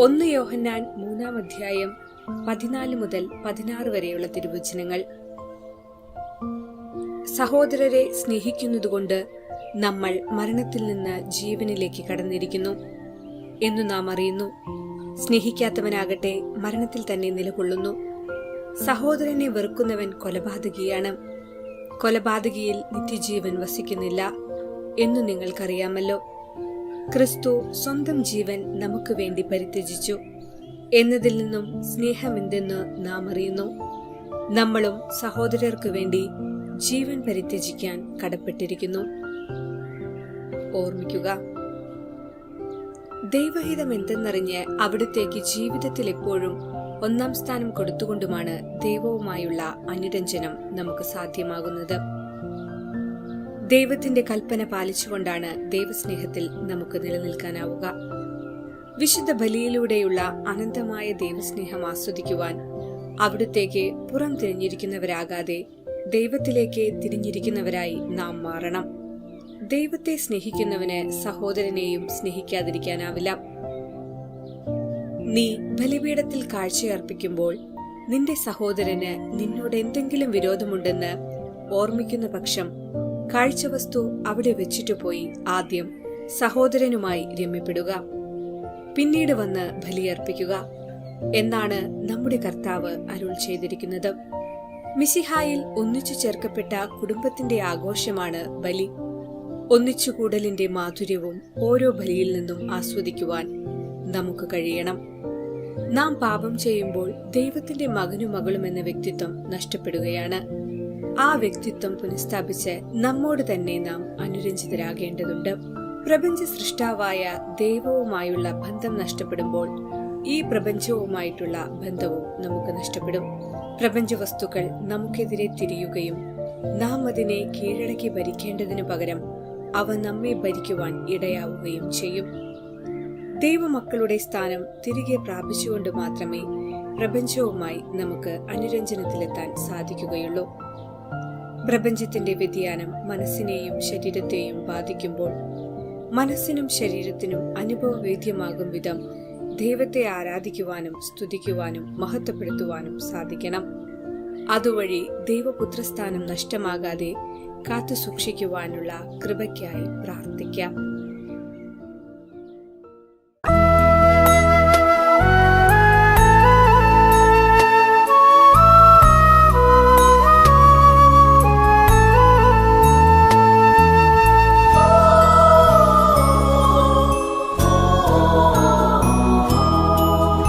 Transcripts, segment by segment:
1 യോഹന്നാൻ 3-ാം അധ്യായം 14 മുതൽ 16 വരെയുള്ള തിരുവചനങ്ങൾ. സഹോദരരെ സ്നേഹിക്കുന്നതുകൊണ്ട് നമ്മൾ മരണത്തിൽ നിന്ന് ജീവനിലേക്ക് കടന്നിരിക്കുന്നു എന്നു നാം അറിയുന്നു. സ്നേഹിക്കാത്തവനാകട്ടെ മരണത്തിൽ തന്നെ നിലകൊള്ളുന്നു. സഹോദരനെ വെറുക്കുന്നവൻ കൊലപാതകിയാണ്. കൊലപാതകിയിൽ നിത്യജീവൻ വസിക്കുന്നില്ല എന്നു നിങ്ങൾക്കറിയാമല്ലോ. ക്രിസ്തു സ്വന്തം ജീവൻ നമുക്ക് വേണ്ടി പരിത്യജിച്ചു എന്നതിൽ നിന്നും സ്നേഹമെന്തെന്ന് നാം അറിയുന്നു. നമ്മളും സഹോദരർക്ക് വേണ്ടി ജീവൻ പരിത്യജിക്കാൻ കടപ്പെട്ടിരിക്കുന്നു. ഓർമ്മിക്കുക, ദൈവഹിതം എന്തെന്നറിഞ്ഞ് അവിടുത്തേക്ക് ജീവിതത്തിൽ എപ്പോഴും 1-ാം സ്ഥാനം കൊടുത്തുകൊണ്ടുമാണ് ദൈവവുമായുള്ള അനുരഞ്ജനം നമുക്ക് സാധ്യമാകുന്നത്. ദൈവത്തിന്റെ കൽപ്പന പാലിച്ചുകൊണ്ടാണ് ദൈവസ്നേഹത്തിൽ നമുക്ക് നിലനിൽക്കാനാവുക. വിശുദ്ധ ബലിയിലൂടെയുള്ള അനന്തമായ ദൈവസ്നേഹം ആസ്വദിക്കുവാൻ അവിടുത്തേക്ക് പുറം തിരിഞ്ഞിരിക്കുന്നവരാകാതെ ദൈവത്തിലേക്ക് തിരിഞ്ഞിരിക്കുന്നവരായി നാം മാറണം. ദൈവത്തെ സ്നേഹിക്കുന്നവന് സഹോദരനെയും സ്നേഹിക്കാതിരിക്കാനാവില്ല. നീ ബലിപീഠത്തിൽ കാഴ്ചയർപ്പിക്കുമ്പോൾ നിന്റെ സഹോദരന് നിന്നോട് എന്തെങ്കിലും വിരോധമുണ്ടെന്ന് ഓർമ്മിക്കുന്ന പക്ഷം കാഴ്ചവസ്തു അവിടെ വെച്ചിട്ടു പോയി ആദ്യം സഹോദരനുമായി രമ്യപ്പെടുക, പിന്നീട് വന്ന് ബലിയർപ്പിക്കുക എന്നാണ് നമ്മുടെ കർത്താവ് അരുൾ ചെയ്തിരിക്കുന്നത്. മിശിഹായിൽ ഒന്നിച്ചു ചേർക്കപ്പെട്ട കുടുംബത്തിന്റെ ആഘോഷമാണ് ബലി. ഒന്നിച്ചുകൂടലിന്റെ മാധുര്യവും ഓരോ ബലിയിൽ നിന്നും ആസ്വദിക്കുവാൻ നമുക്ക് കഴിയണം. നാം പാപം ചെയ്യുമ്പോൾ ദൈവത്തിന്റെ മകനും മകളും എന്ന വ്യക്തിത്വം നഷ്ടപ്പെടുകയാണ്. ആ വ്യക്തിത്വം പുനഃസ്ഥാപിച്ച് നമ്മോട് തന്നെ നാം അനുരഞ്ജിതരാകേണ്ടതുണ്ട്. പ്രപഞ്ച സൃഷ്ടാവായ ദൈവവുമായുള്ള ബന്ധം നഷ്ടപ്പെടുമ്പോൾ ഈ പ്രപഞ്ചവുമായിട്ടുള്ള ബന്ധവും നമുക്ക് നഷ്ടപ്പെടും. പ്രപഞ്ച വസ്തുക്കൾ നമുക്കെതിരെ തിരിയുകയും നാം അതിനെ കീഴടക്കി ഭരിക്കേണ്ടതിനു പകരം അവ നമ്മെ ഭരിക്കുവാൻ ഇടയാവുകയും ചെയ്യും. ദൈവമക്കളുടെ സ്ഥാനം തിരികെ പ്രാപിച്ചുകൊണ്ട് മാത്രമേ പ്രപഞ്ചവുമായി നമുക്ക് അനുരഞ്ജനത്തിലെത്താൻ സാധിക്കുകയുള്ളൂ. പ്രപഞ്ചത്തിന്റെ വ്യതിയാനം മനസ്സിനെയും ശരീരത്തെയും ബാധിക്കുമ്പോൾ മനസ്സിനും ശരീരത്തിനും അനുഭവവേദ്യമാകും വിധം ദൈവത്തെ ആരാധിക്കുവാനും സ്തുതിക്കുവാനും മഹത്വപ്പെടുത്തുവാനും സാധിക്കണം. അതുവഴി ദൈവപുത്രസ്ഥാനം നഷ്ടമാകാതെ കാത്തു സൂക്ഷിക്കുവാനുള്ള കൃപയ്ക്കായി പ്രാർത്ഥിക്കാം.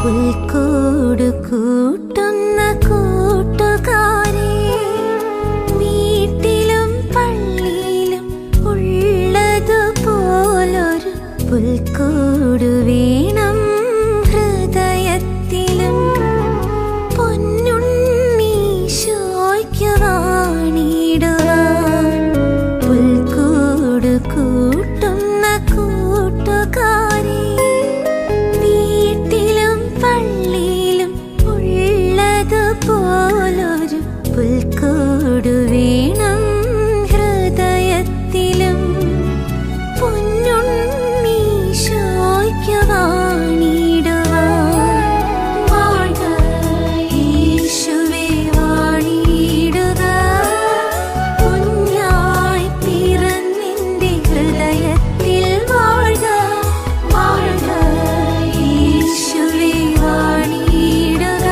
പുൽക്കൂട് കൂട്ടുന്ന കൂട്ടുകാരെ, വീട്ടിലും പള്ളിയിലും ഉള്ളതുപോലൊരു പുൽക്കൂട് വേണം ഹൃദയത്തിലും. പൊന്നുണ്ണീശോയ്ക്ക് വാണിടുവാൻ പുൽക്കൂട് കൂട്ടുന്ന കൂട്ടുകാരെ, പോലൊരു പുൽക്കൂട് വേണം ഹൃദയത്തിലും. പൊന്നുണ്ണീശോയ്ക്ക് വാണിടുവാൻ വാഴ്ക യേശുവേ വാണിടുക. കുഞ്ഞായി പിറന്നിന്റെ ഹൃദയത്തിൽ വാഴ്ക വാഴ്ക യേശുവേ വാണിടുക.